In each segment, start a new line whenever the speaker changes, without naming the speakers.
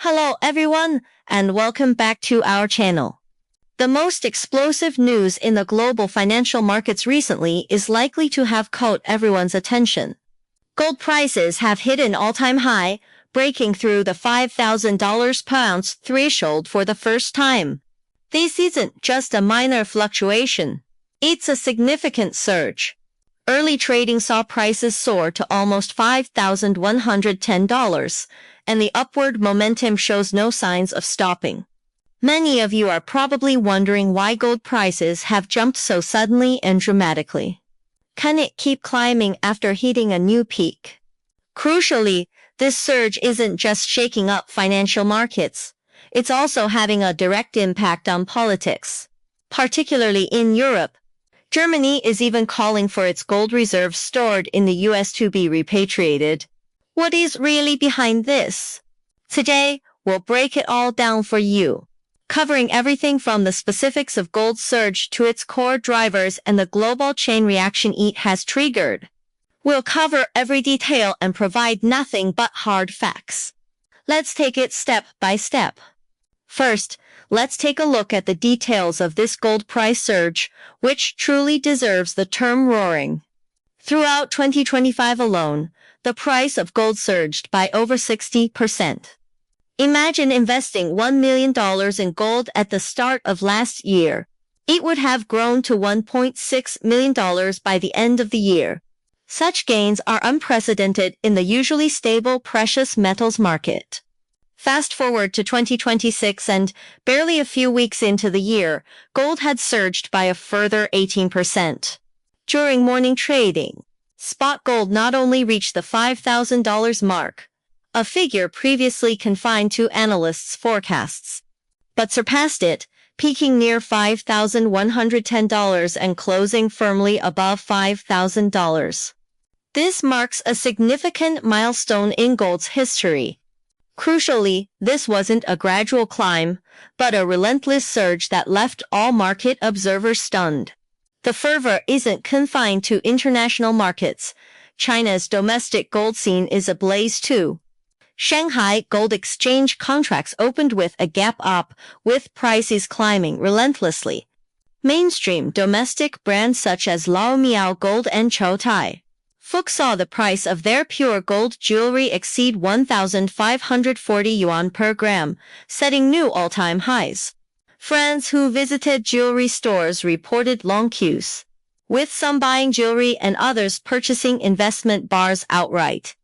Hello everyone, and welcome back to our channel. The most explosive news in the global financial markets recently is likely to have caught everyone's attention. Gold prices have hit an all-time high, breaking through the $5,000 per ounce threshold for the first time. This isn't just a minor fluctuation. It's a significant surge. Early trading saw prices soar to almost $5,110, and the upward momentum shows no signs of stopping. Many of you are probably wondering why gold prices have jumped so suddenly and dramatically. Can it keep climbing after hitting a new peak? Crucially, this surge isn't just shaking up financial markets. It's also having a direct impact on politics, particularly in Europe. Germany is even calling for its gold reserves stored in the US to be repatriated. What is really behind this? Today, we'll break it all down for you, covering everything from the specifics of gold's surge to its core drivers and the global chain reaction it has triggered. We'll cover every detail and provide nothing but hard facts. Let's take it step by step. First, let's take a look at the details of this gold price surge, which truly deserves the term roaring. Throughout 2025 alone, the price of gold surged by over 60%. Imagine investing $1 million in gold at the start of last year. It would have grown to $1.6 million by the end of the year. Such gains are unprecedented in the usually stable precious metals market. Fast forward to 2026 and barely a few weeks into the year, gold had surged by a further 18%. During morning trading, spot gold not only reached the $5,000 mark, a figure previously confined to analysts' forecasts, but surpassed it, peaking near $5,110 and closing firmly above $5,000. This marks a significant milestone in gold's history. Crucially, this wasn't a gradual climb, but a relentless surge that left all market observers stunned. The fervor isn't confined to international markets. China's domestic gold scene is ablaze too. Shanghai Gold Exchange contracts opened with a gap up, with prices climbing relentlessly. Mainstream domestic brands such as Lao Miao Gold and Chow Tai Fook saw the price of their pure gold jewelry exceed 1,540 yuan per gram, setting new all-time highs. Friends who visited jewelry stores reported long queues, with some buying jewelry and others purchasing investment bars outright.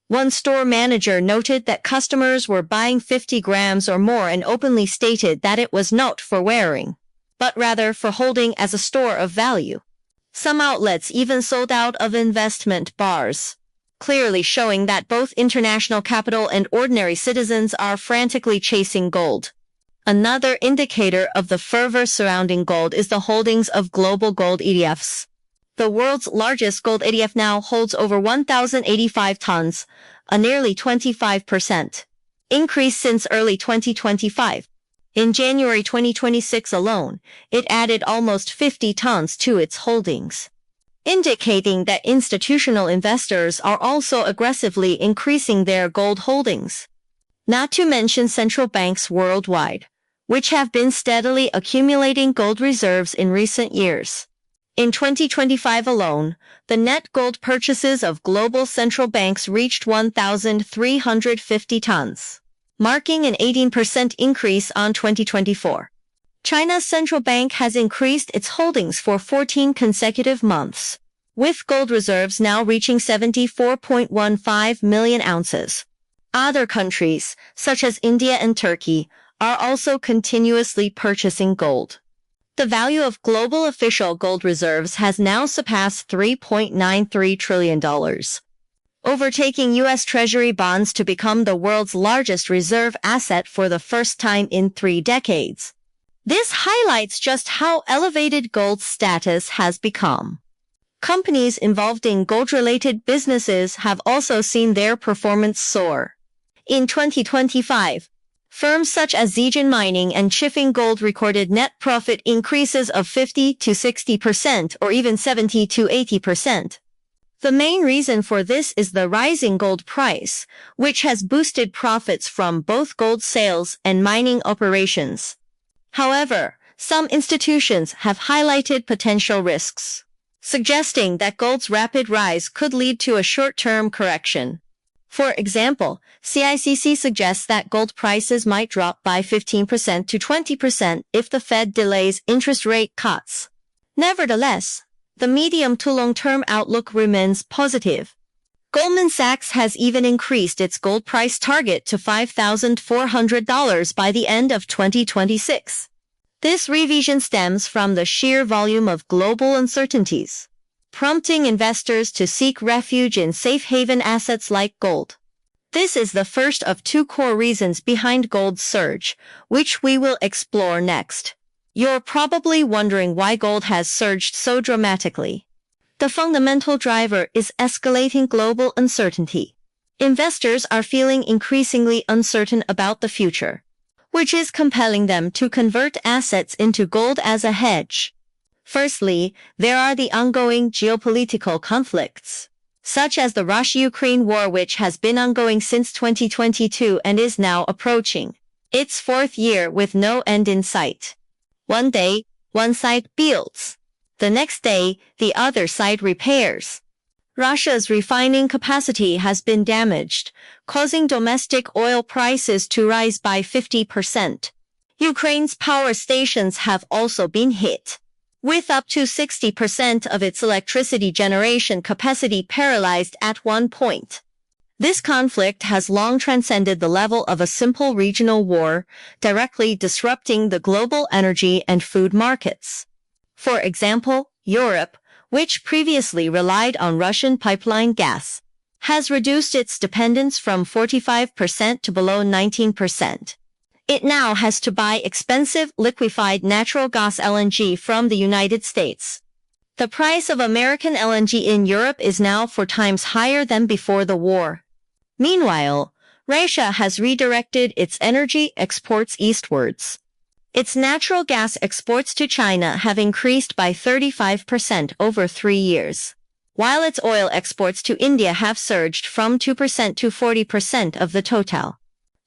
One store manager noted that customers were buying 50 grams or more and openly stated that it was not for wearing, but rather for holding as a store of value. Some outlets even sold out of investment bars, clearly showing that both international capital and ordinary citizens are frantically chasing gold. Another indicator of the fervor surrounding gold is the holdings of global gold ETFs. The world's largest gold ETF now holds over 1,085 tons, a nearly 25% increase since early 2025. In January 2026 alone, it added almost 50 tons to its holdings, indicating that institutional investors are also aggressively increasing their gold holdings. Not to mention central banks worldwide, which have been steadily accumulating gold reserves in recent years. In 2025 alone, the net gold purchases of global central banks reached 1,350 tons, marking an 18% increase on 2024. China's central bank has increased its holdings for 14 consecutive months, with gold reserves now reaching 74.15 million ounces. Other countries, such as India and Turkey, are also continuously purchasing gold. The value of global official gold reserves has now surpassed $3.93 trillion. Overtaking U.S. Treasury bonds to become the world's largest reserve asset for the first time in 3 decades. This highlights just how elevated gold's status has become. Companies involved in gold-related businesses have also seen their performance soar. In 2025, firms such as Zijin Mining and Chifeng Gold recorded net profit increases of 50 to 60% or even 70 to 80%. The main reason for this is the rising gold price, which has boosted profits from both gold sales and mining operations. However, some institutions have highlighted potential risks, suggesting that gold's rapid rise could lead to a short-term correction. For example, CICC suggests that gold prices might drop by 15% to 20% if the Fed delays interest rate cuts. Nevertheless, the medium to long-term outlook remains positive. Goldman Sachs has even increased its gold price target to $5,400 by the end of 2026. This revision stems from the sheer volume of global uncertainties, prompting investors to seek refuge in safe haven assets like gold. This is the first of two core reasons behind gold's surge, which we will explore next. You're probably wondering why gold has surged so dramatically. The fundamental driver is escalating global uncertainty. Investors are feeling increasingly uncertain about the future, which is compelling them to convert assets into gold as a hedge. Firstly, there are the ongoing geopolitical conflicts, such as the Russia-Ukraine war, which has been ongoing since 2022 and is now approaching its fourth year with no end in sight. One day, one side builds. The next day, the other side repairs. Russia's refining capacity has been damaged, causing domestic oil prices to rise by 50%. Ukraine's power stations have also been hit, with up to 60% of its electricity generation capacity paralyzed at one point. This conflict has long transcended the level of a simple regional war, directly disrupting the global energy and food markets. For example, Europe, which previously relied on Russian pipeline gas, has reduced its dependence from 45% to below 19%. It now has to buy expensive liquefied natural gas LNG from the United States. The price of American LNG in Europe is now 4 times higher than before the war. Meanwhile, Russia has redirected its energy exports eastwards. Its natural gas exports to China have increased by 35% over 3 years, while its oil exports to India have surged from 2% to 40% of the total.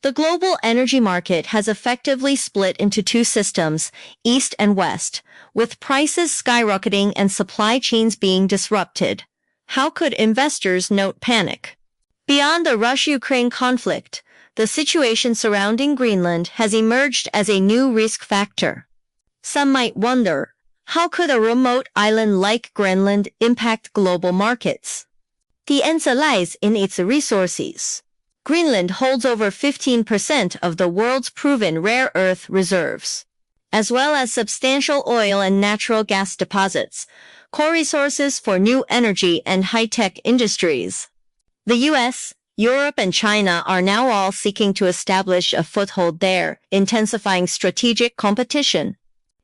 The global energy market has effectively split into two systems, East and West, with prices skyrocketing and supply chains being disrupted. How could investors not panic? Beyond the Russia-Ukraine conflict, the situation surrounding Greenland has emerged as a new risk factor. Some might wonder, how could a remote island like Greenland impact global markets? The answer lies in its resources. Greenland holds over 15% of the world's proven rare earth reserves, as well as substantial oil and natural gas deposits, core resources for new energy and high-tech industries. The US, Europe, and China are now all seeking to establish a foothold there, intensifying strategic competition.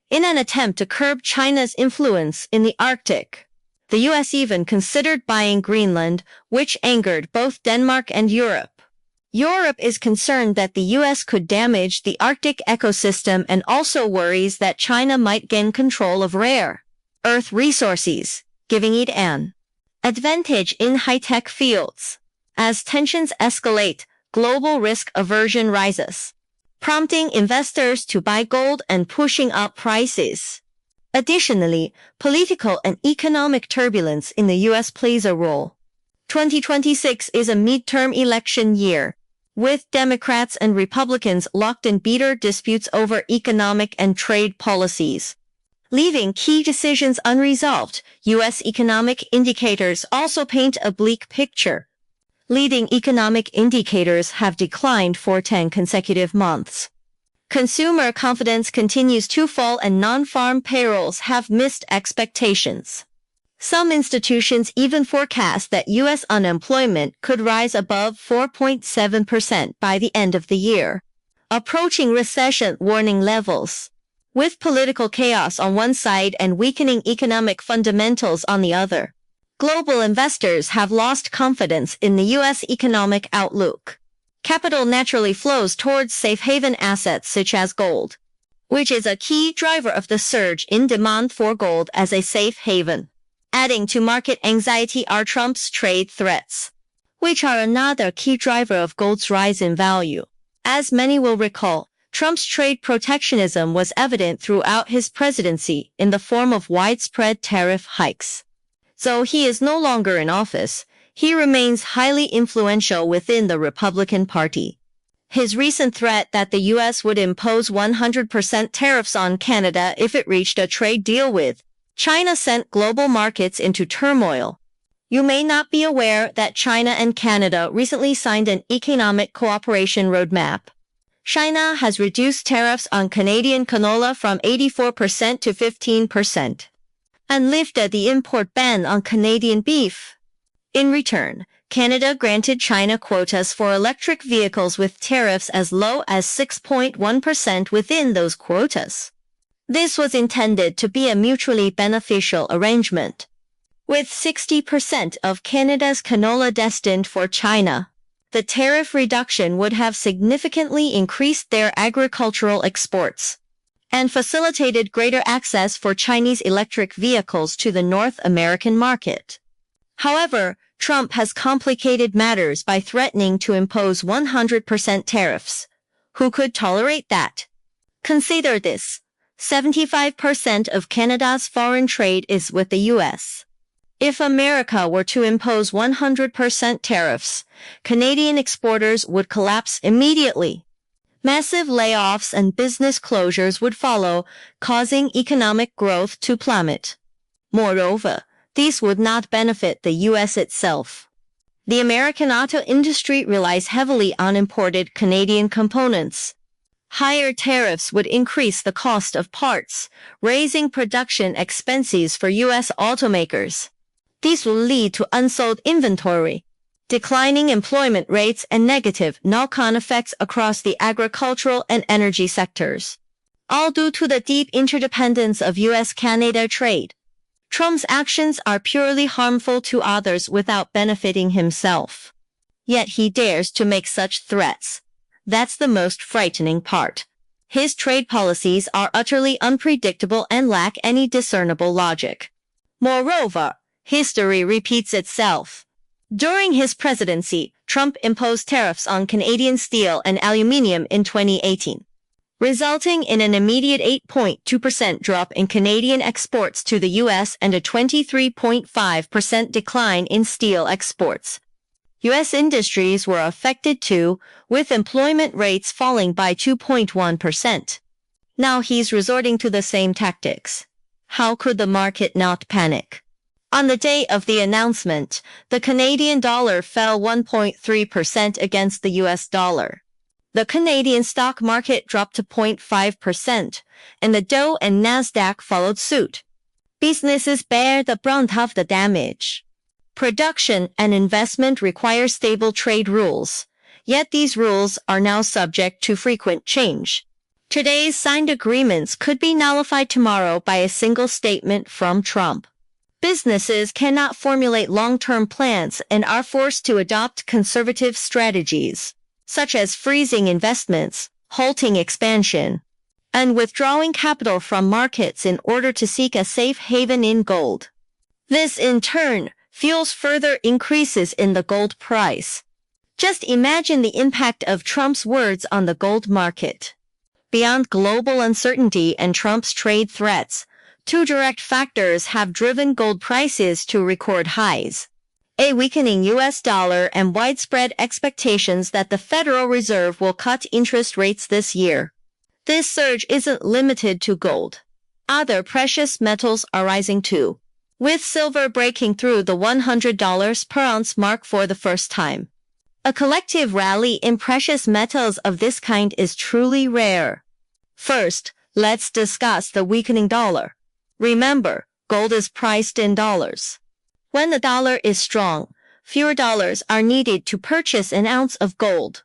In an attempt to curb China's influence in the Arctic, the US even considered buying Greenland, which angered both Denmark and Europe. Europe is concerned that the US could damage the Arctic ecosystem and also worries that China might gain control of rare earth resources, giving it an advantage in high-tech fields. As tensions escalate, global risk aversion rises, prompting investors to buy gold and pushing up prices. Additionally, political and economic turbulence in the US plays a role. 2026 is a midterm election year, with Democrats and Republicans locked in bitter disputes over economic and trade policies, leaving key decisions unresolved. U.S. economic indicators also paint a bleak picture. Leading economic indicators have declined for 10 consecutive months. Consumer confidence continues to fall and non-farm payrolls have missed expectations. Some institutions even forecast that U.S. unemployment could rise above 4.7% by the end of the year, approaching recession warning levels. With political chaos on one side and weakening economic fundamentals on the other, global investors have lost confidence in the U.S. economic outlook. Capital naturally flows towards safe haven assets such as gold, which is a key driver of the surge in demand for gold as a safe haven. Adding to market anxiety are Trump's trade threats, which are another key driver of gold's rise in value. As many will recall, Trump's trade protectionism was evident throughout his presidency in the form of widespread tariff hikes. Though he is no longer in office, he remains highly influential within the Republican Party. His recent threat that the U.S. would impose 100% tariffs on Canada if it reached a trade deal with China sent global markets into turmoil. You may not be aware that China and Canada recently signed an economic cooperation roadmap. China has reduced tariffs on Canadian canola from 84% to 15% and lifted the import ban on Canadian beef. In return, Canada granted China quotas for electric vehicles with tariffs as low as 6.1% within those quotas. This was intended to be a mutually beneficial arrangement. With 60% of Canada's canola destined for China, the tariff reduction would have significantly increased their agricultural exports and facilitated greater access for Chinese electric vehicles to the North American market. However, Trump has complicated matters by threatening to impose 100% tariffs. Who could tolerate that? Consider this: 75% of Canada's foreign trade is with the U.S. If America were to impose 100% tariffs, Canadian exporters would collapse immediately. Massive layoffs and business closures would follow, causing economic growth to plummet. Moreover, these would not benefit the U.S. itself. The American auto industry relies heavily on imported Canadian components. Higher tariffs would increase the cost of parts, raising production expenses for U.S. automakers. These will lead to unsold inventory, declining employment rates, and negative knock-on effects across the agricultural and energy sectors. All due to the deep interdependence of U.S.-Canada trade. Trump's actions are purely harmful to others without benefiting himself. Yet he dares to make such threats. That's the most frightening part. His trade policies are utterly unpredictable and lack any discernible logic. Moreover, history repeats itself. During his presidency, Trump imposed tariffs on Canadian steel and aluminum in 2018, resulting in an immediate 8.2% drop in Canadian exports to the U.S. and a 23.5% decline in steel exports. U.S. industries were affected too, with employment rates falling by 2.1%. Now he's resorting to the same tactics. How could the market not panic? On the day of the announcement, the Canadian dollar fell 1.3% against the US dollar. The Canadian stock market dropped to 0.5%, and the Dow and Nasdaq followed suit. Businesses bear the brunt of the damage. Production and investment require stable trade rules, yet these rules are now subject to frequent change. Today's signed agreements could be nullified tomorrow by a single statement from Trump. Businesses cannot formulate long-term plans and are forced to adopt conservative strategies, such as freezing investments, halting expansion, and withdrawing capital from markets in order to seek a safe haven in gold. This, in turn, fuels further increases in the gold price. Just imagine the impact of Trump's words on the gold market. Beyond global uncertainty and Trump's trade threats, two direct factors have driven gold prices to record highs: a weakening U.S. dollar and widespread expectations that the Federal Reserve will cut interest rates this year. This surge isn't limited to gold. Other precious metals are rising too, with silver breaking through the $100 per ounce mark for the first time. A collective rally in precious metals of this kind is truly rare. First, let's discuss the weakening dollar. Remember, gold is priced in dollars. When the dollar is strong, fewer dollars are needed to purchase an ounce of gold.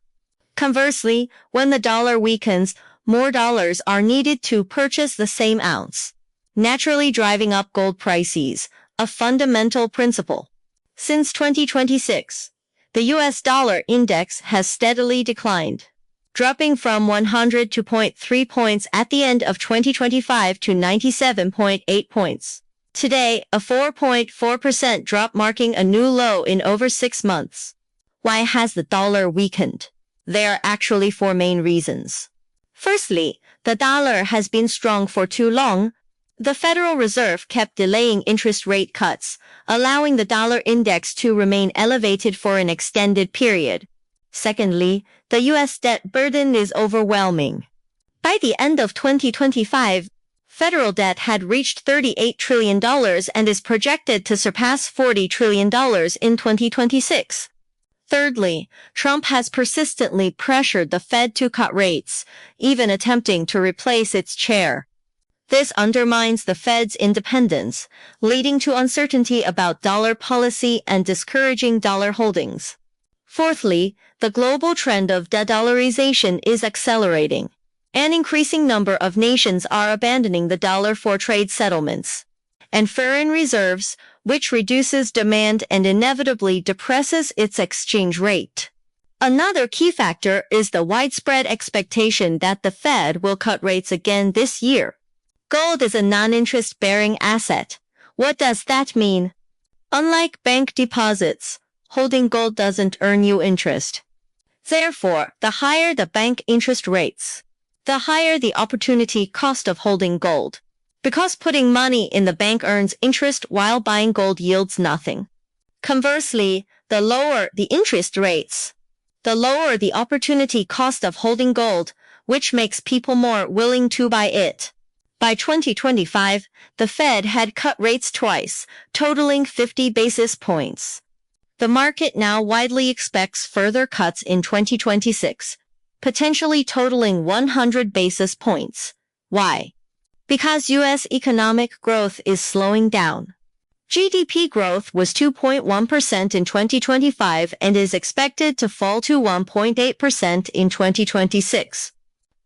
Conversely, when the dollar weakens, more dollars are needed to purchase the same ounce, naturally driving up gold prices, a fundamental principle. Since 2026, the U.S. dollar index has steadily declined, dropping from 100 to 0.3 points at the end of 2025 to 97.8 points Today, a 4.4% drop marking a new low in over 6 months. Why has the dollar weakened? There are actually 4 main reasons. Firstly, the dollar has been strong for too long. The Federal Reserve kept delaying interest rate cuts, allowing the dollar index to remain elevated for an extended period. Secondly, the U.S. debt burden is overwhelming. By the end of 2025, federal debt had reached $38 trillion and is projected to surpass $40 trillion in 2026. Thirdly, Trump has persistently pressured the Fed to cut rates, even attempting to replace its chair. This undermines the Fed's independence, leading to uncertainty about dollar policy and discouraging dollar holdings. Fourthly, the global trend of de-dollarization is accelerating. An increasing number of nations are abandoning the dollar for trade settlements and foreign reserves, which reduces demand and inevitably depresses its exchange rate. Another key factor is the widespread expectation that the Fed will cut rates again this year. Gold is a non-interest-bearing asset. What does that mean? Unlike bank deposits, holding gold doesn't earn you interest. Therefore, the higher the bank interest rates, the higher the opportunity cost of holding gold. Because putting money in the bank earns interest while buying gold yields nothing. Conversely, the lower the interest rates, the lower the opportunity cost of holding gold, which makes people more willing to buy it. By 2025, the Fed had cut rates twice, totaling 50 basis points. The market now widely expects further cuts in 2026, potentially totaling 100 basis points. Why? Because U.S. economic growth is slowing down. GDP growth was 2.1% in 2025 and is expected to fall to 1.8% in 2026.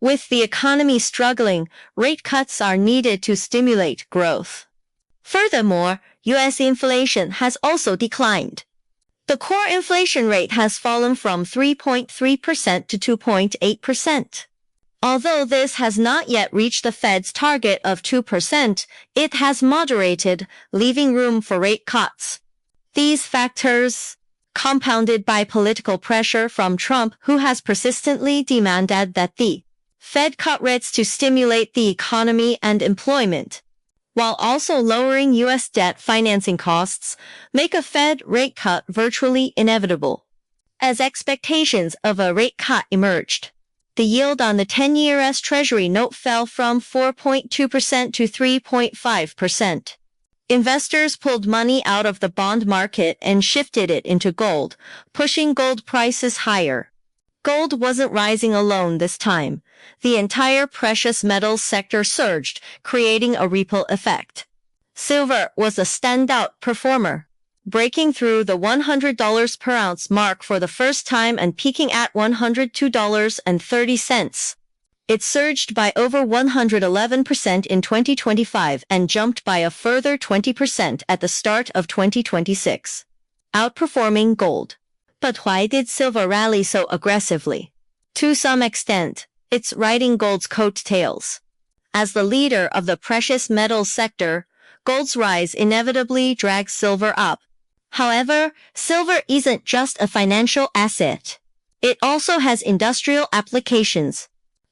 With the economy struggling, rate cuts are needed to stimulate growth. Furthermore, U.S. inflation has also declined. The core inflation rate has fallen from 3.3% to 2.8%. Although this has not yet reached the Fed's target of 2%, it has moderated, leaving room for rate cuts. These factors, compounded by political pressure from Trump, who has persistently demanded that the Fed cut rates to stimulate the economy and employment, while also lowering U.S. debt financing costs, make a Fed rate cut virtually inevitable. As expectations of a rate cut emerged, the yield on the 10-year U.S. Treasury note fell from 4.2% to 3.5%. Investors pulled money out of the bond market and shifted it into gold, pushing gold prices higher. Gold wasn't rising alone this time. The entire precious metals sector surged, creating a ripple effect. Silver was a standout performer, breaking through the $100 per ounce mark for the first time and peaking at $102.30. It surged by over 111% in 2025 and jumped by a further 20% at the start of 2026, outperforming gold. But why did silver rally so aggressively? To some extent, it's riding gold's coattails. As the leader of the precious metals sector, gold's rise inevitably drags silver up. However, silver isn't just a financial asset. It also has industrial applications.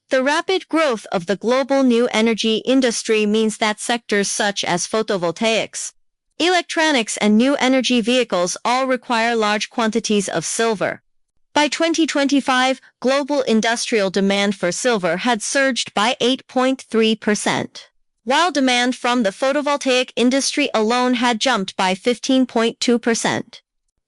The rapid growth of the global new energy industry means that sectors such as photovoltaics, electronics, and new energy vehicles all require large quantities of silver. By 2025, global industrial demand for silver had surged by 8.3%. While demand from the photovoltaic industry alone had jumped by 15.2%.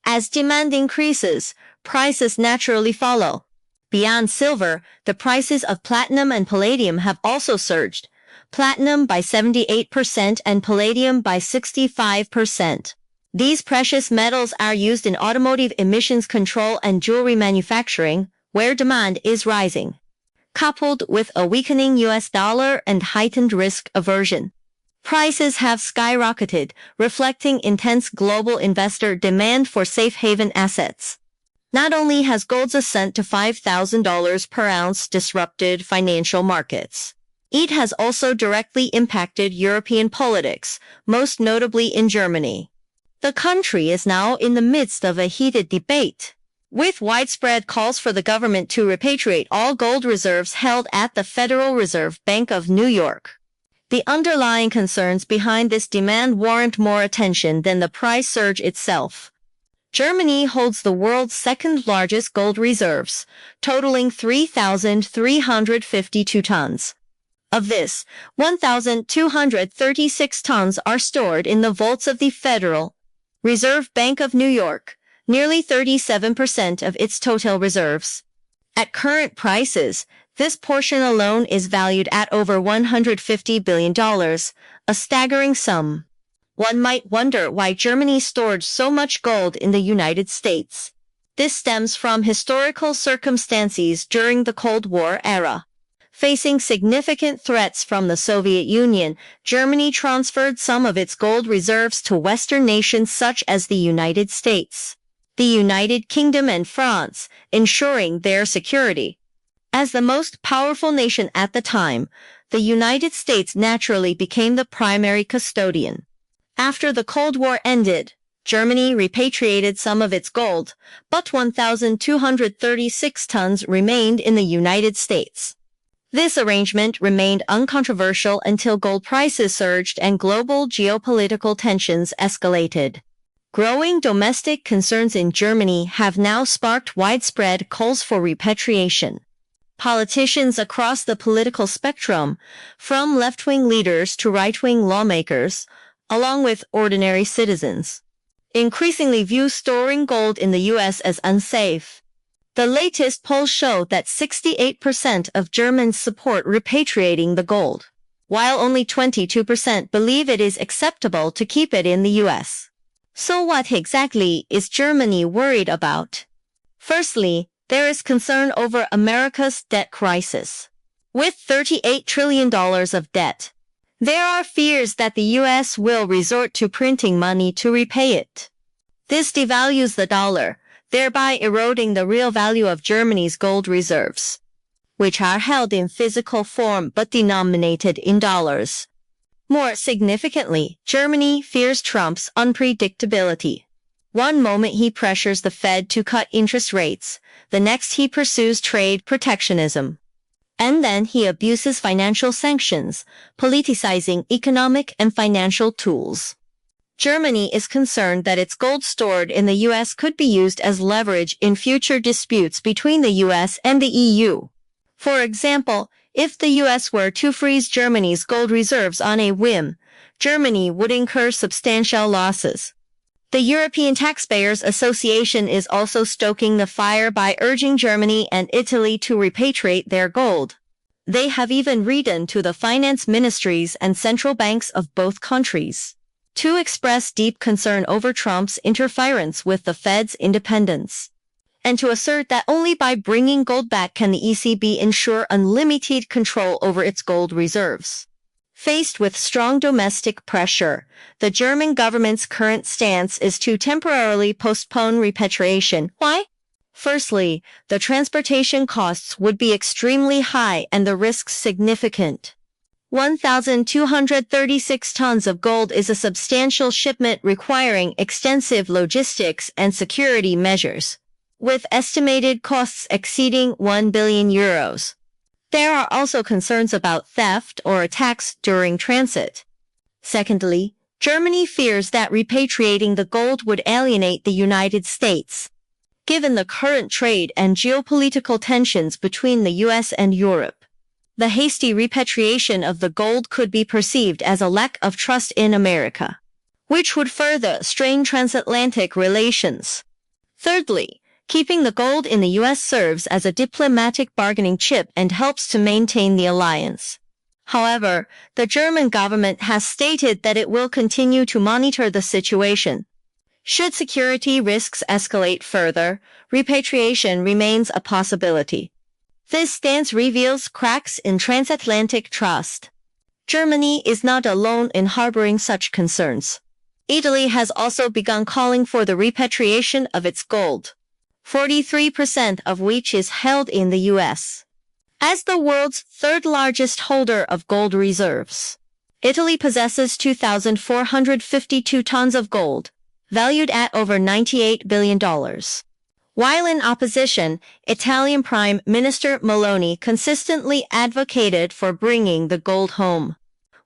As demand increases, prices naturally follow. Beyond silver, the prices of platinum and palladium have also surged, platinum by 78% and palladium by 65%. These precious metals are used in automotive emissions control and jewelry manufacturing, where demand is rising. Coupled with a weakening U.S. dollar and heightened risk aversion, prices have skyrocketed, reflecting intense global investor demand for safe haven assets. Not only has gold's ascent to $5,000 per ounce disrupted financial markets, It has also directly impacted European politics, most notably in Germany. The country is now in the midst of a heated debate, with widespread calls for the government to repatriate all gold reserves held at the Federal Reserve Bank of New York. The underlying concerns behind this demand warrant more attention than the price surge itself. Germany holds the world's second-largest gold reserves, totaling 3,352 tons. Of this, 1,236 tons are stored in the vaults of the Federal Reserve Bank of New York, nearly 37% of its total reserves. At current prices, this portion alone is valued at over $150 billion, a staggering sum. One might wonder why Germany stored so much gold in the United States. This stems from historical circumstances during the Cold War era. Facing significant threats from the Soviet Union, Germany transferred some of its gold reserves to Western nations such as the United States, the United Kingdom and France, ensuring their security. As the most powerful nation at the time, the United States naturally became the primary custodian. After the Cold War ended, Germany repatriated some of its gold, but 1,236 tons remained in the United States. This arrangement remained uncontroversial until gold prices surged and global geopolitical tensions escalated. Growing domestic concerns in Germany have now sparked widespread calls for repatriation. Politicians across the political spectrum, from left-wing leaders to right-wing lawmakers, along with ordinary citizens, increasingly view storing gold in the U.S. as unsafe. The latest polls show that 68% of Germans support repatriating the gold, while only 22% believe it is acceptable to keep it in the U.S. So what exactly is Germany worried about? Firstly, there is concern over America's debt crisis. With $38 trillion of debt, there are fears that the U.S. will resort to printing money to repay it. This devalues the dollar, thereby eroding the real value of Germany's gold reserves, which are held in physical form but denominated in dollars. More significantly, Germany fears Trump's unpredictability. One moment he pressures the Fed to cut interest rates, the next he pursues trade protectionism. And then he abuses financial sanctions, politicizing economic and financial tools. Germany is concerned that its gold stored in the U.S. could be used as leverage in future disputes between the U.S. and the EU. For example, if the U.S. were to freeze Germany's gold reserves on a whim, Germany would incur substantial losses. The European Taxpayers Association is also stoking the fire by urging Germany and Italy to repatriate their gold. They have even written to the finance ministries and central banks of both countries to express deep concern over Trump's interference with the Fed's independence, and to assert that only by bringing gold back can the ECB ensure unlimited control over its gold reserves. Faced with strong domestic pressure, the German government's current stance is to temporarily postpone repatriation. Why? Firstly, the transportation costs would be extremely high and the risks significant. 1,236 tons of gold is a substantial shipment requiring extensive logistics and security measures, with estimated costs exceeding €1 billion. There are also concerns about theft or attacks during transit. Secondly, Germany fears that repatriating the gold would alienate the United States. Given the current trade and geopolitical tensions between the U.S. and Europe, the hasty repatriation of the gold could be perceived as a lack of trust in America, which would further strain transatlantic relations. Thirdly, keeping the gold in the U.S. serves as a diplomatic bargaining chip and helps to maintain the alliance. However, the German government has stated that it will continue to monitor the situation. Should security risks escalate further, repatriation remains a possibility. This stance reveals cracks in transatlantic trust. Germany is not alone in harboring such concerns. Italy has also begun calling for the repatriation of its gold, 43% of which is held in the U.S. As the world's third-largest holder of gold reserves, Italy possesses 2,452 tons of gold, valued at over $98 billion. While in opposition, Italian Prime Minister Meloni consistently advocated for bringing the gold home.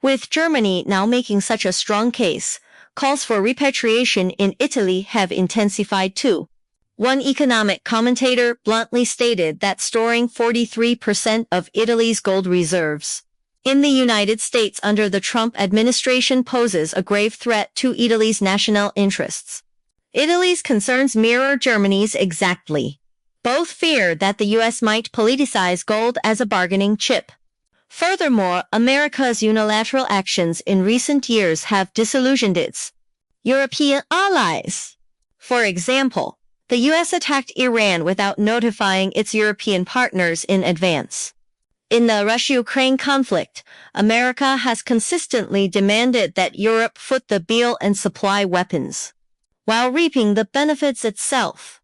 With Germany now making such a strong case, calls for repatriation in Italy have intensified too. One economic commentator bluntly stated that storing 43% of Italy's gold reserves in the United States under the Trump administration poses a grave threat to Italy's national interests. Italy's concerns mirror Germany's exactly. Both fear that the U.S. might politicize gold as a bargaining chip. Furthermore, America's unilateral actions in recent years have disillusioned its European allies. For example, the U.S. attacked Iran without notifying its European partners in advance. In the Russia-Ukraine conflict, America has consistently demanded that Europe foot the bill and supply weapons, while reaping the benefits itself.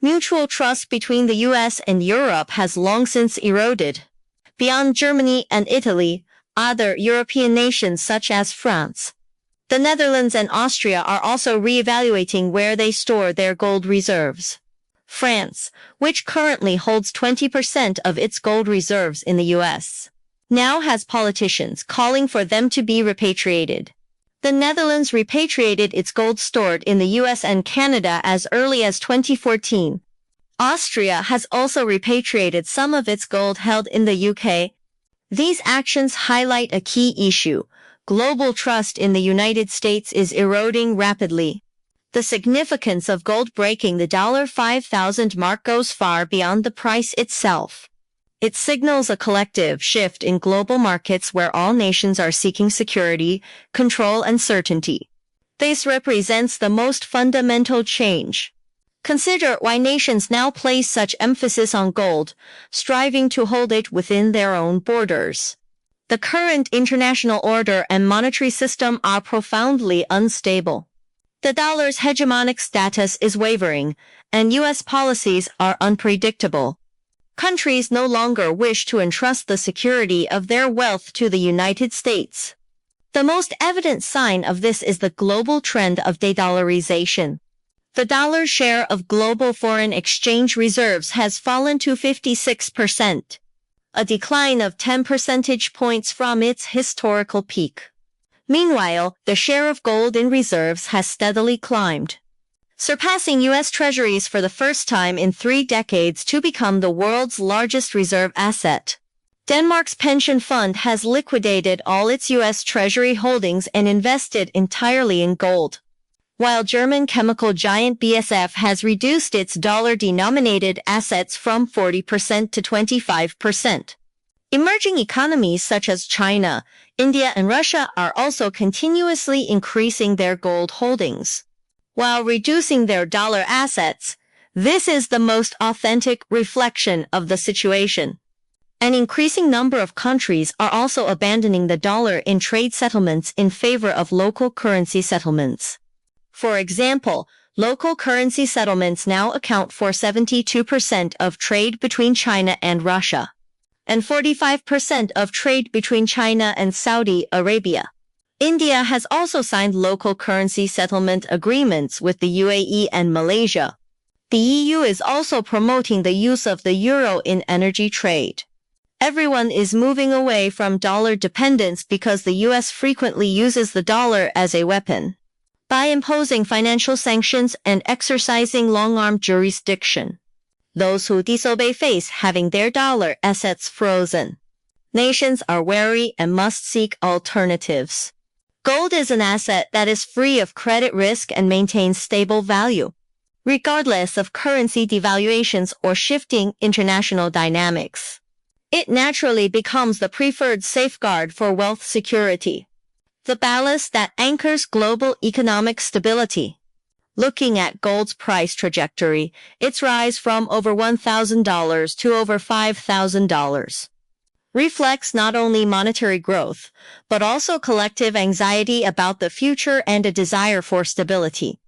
Mutual trust between the U.S. and Europe has long since eroded. Beyond Germany and Italy, other European nations such as France, the Netherlands and Austria are also re-evaluating where they store their gold reserves. France, which currently holds 20% of its gold reserves in the U.S., now has politicians calling for them to be repatriated. The Netherlands repatriated its gold stored in the U.S. and Canada as early as 2014. Austria has also repatriated some of its gold held in the UK. These actions highlight a key issue. Global trust in the United States is eroding rapidly. The significance of gold breaking the $5,000 mark goes far beyond the price itself. It signals a collective shift in global markets where all nations are seeking security, control, and certainty. This represents the most fundamental change. Consider why nations now place such emphasis on gold, striving to hold it within their own borders. The current international order and monetary system are profoundly unstable. The dollar's hegemonic status is wavering, and U.S. policies are unpredictable. Countries no longer wish to entrust the security of their wealth to the United States. The most evident sign of this is the global trend of de-dollarization. The dollar's share of global foreign exchange reserves has fallen to 56%, a decline of 10 percentage points from its historical peak. Meanwhile, the share of gold in reserves has steadily climbed, surpassing U.S. Treasuries for the first time in 3 decades to become the world's largest reserve asset. Denmark's pension fund has liquidated all its U.S. Treasury holdings and invested entirely in gold, while German chemical giant BASF has reduced its dollar-denominated assets from 40% to 25%. Emerging economies such as China, India, and Russia are also continuously increasing their gold holdings, while reducing their dollar assets. This is the most authentic reflection of the situation. An increasing number of countries are also abandoning the dollar in trade settlements in favor of local currency settlements. For example, local currency settlements now account for 72% of trade between China and Russia, and 45% of trade between China and Saudi Arabia. India has also signed local currency settlement agreements with the UAE and Malaysia. The EU is also promoting the use of the euro in energy trade. Everyone is moving away from dollar dependence because the US frequently uses the dollar as a weapon by imposing financial sanctions and exercising long-arm jurisdiction. Those who disobey face having their dollar assets frozen. Nations are wary and must seek alternatives. Gold is an asset that is free of credit risk and maintains stable value, regardless of currency devaluations or shifting international dynamics. It naturally becomes the preferred safeguard for wealth security, the ballast that anchors global economic stability. Looking at gold's price trajectory, its rise from over $1,000 to over $5,000 reflects not only monetary growth, but also collective anxiety about the future and a desire for stability.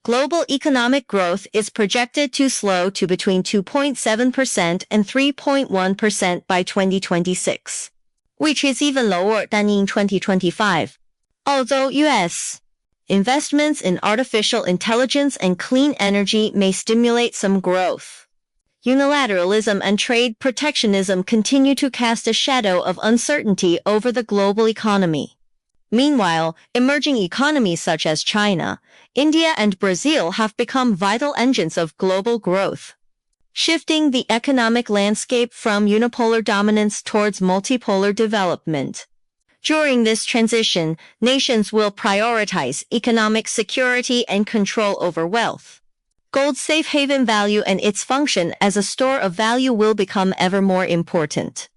Global economic growth is projected to slow to between 2.7% and 3.1% by 2026, which is even lower than in 2025. Although U.S. investments in artificial intelligence and clean energy may stimulate some growth, unilateralism and trade protectionism continue to cast a shadow of uncertainty over the global economy. Meanwhile, emerging economies such as China, India, and Brazil have become vital engines of global growth, shifting the economic landscape from unipolar dominance towards multipolar development. During this transition, nations will prioritize economic security and control over wealth. Gold's safe haven value and its function as a store of value will become ever more important.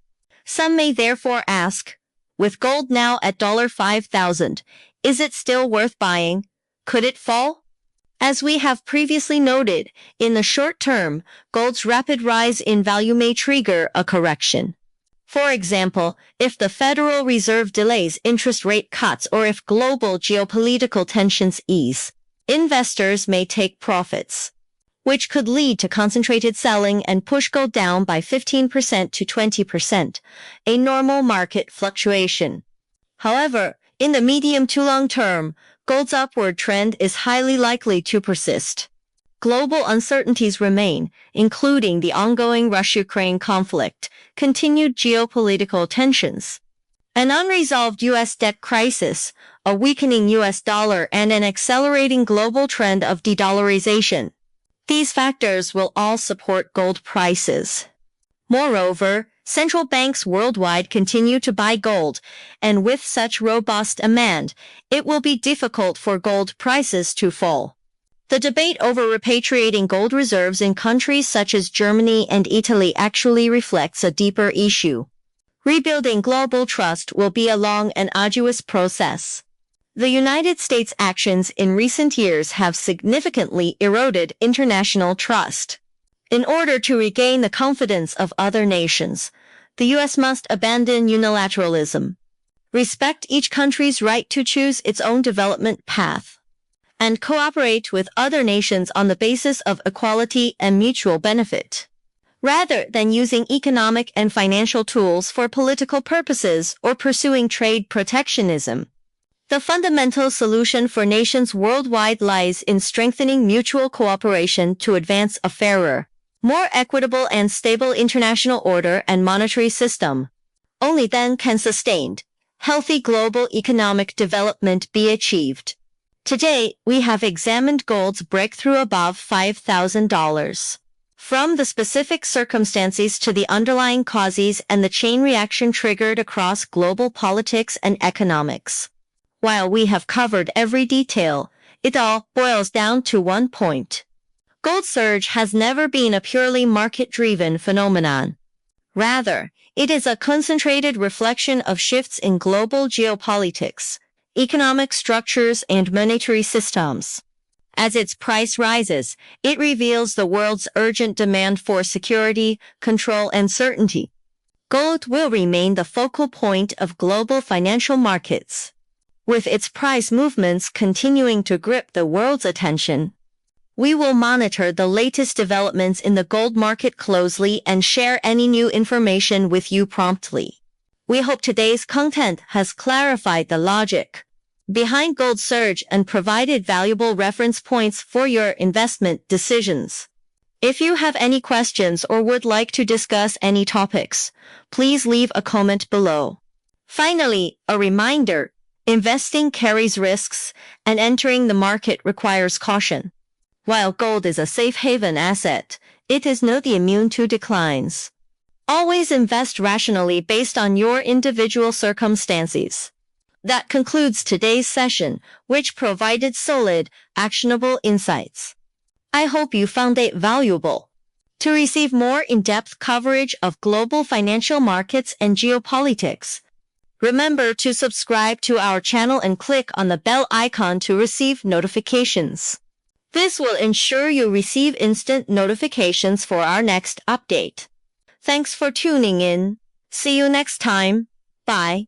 Some may therefore ask, with gold now at $5,000, is it still worth buying? Could it fall? As we have previously noted, in the short term, gold's rapid rise in value may trigger a correction. For example, if the Federal Reserve delays interest rate cuts or if global geopolitical tensions ease, investors may take profits, which could lead to concentrated selling and push gold down by 15% to 20%, a normal market fluctuation. However, in the medium to long term, gold's upward trend is highly likely to persist. Global uncertainties remain, including the ongoing Russia-Ukraine conflict, continued geopolitical tensions, an unresolved U.S. debt crisis, a weakening U.S. dollar, and an accelerating global trend of de-dollarization. These factors will all support gold prices. Moreover, central banks worldwide continue to buy gold, and with such robust demand, it will be difficult for gold prices to fall. The debate over repatriating gold reserves in countries such as Germany and Italy actually reflects a deeper issue. Rebuilding global trust will be a long and arduous process. The United States' actions in recent years have significantly eroded international trust. In order to regain the confidence of other nations, the U.S. must abandon unilateralism, respect each country's right to choose its own development path, and cooperate with other nations on the basis of equality and mutual benefit, rather than using economic and financial tools for political purposes or pursuing trade protectionism. The fundamental solution for nations worldwide lies in strengthening mutual cooperation to advance a fairer, more equitable and stable international order and monetary system. Only then can sustained, healthy global economic development be achieved. Today, we have examined gold's breakthrough above $5,000. From the specific circumstances to the underlying causes and the chain reaction triggered across global politics and economics. While we have covered every detail, it all boils down to one point. Gold's surge has never been a purely market-driven phenomenon. Rather, it is a concentrated reflection of shifts in global geopolitics, economic structures, and monetary systems. As its price rises, it reveals the world's urgent demand for security, control, and certainty. Gold will remain the focal point of global financial markets, with its price movements continuing to grip the world's attention. We will monitor the latest developments in the gold market closely and share any new information with you promptly. We hope today's content has clarified the logic behind gold's surge and provided valuable reference points for your investment decisions. If you have any questions or would like to discuss any topics, please leave a comment below. Finally, a reminder, investing carries risks, and entering the market requires caution. While gold is a safe haven asset, it is not immune to declines. Always invest rationally based on your individual circumstances. That concludes today's session, which provided solid, actionable insights. I hope you found it valuable. To receive more in-depth coverage of global financial markets and geopolitics, remember to subscribe to our channel and click on the bell icon to receive notifications. This will ensure you receive instant notifications for our next update. Thanks for tuning in. See you next time. Bye.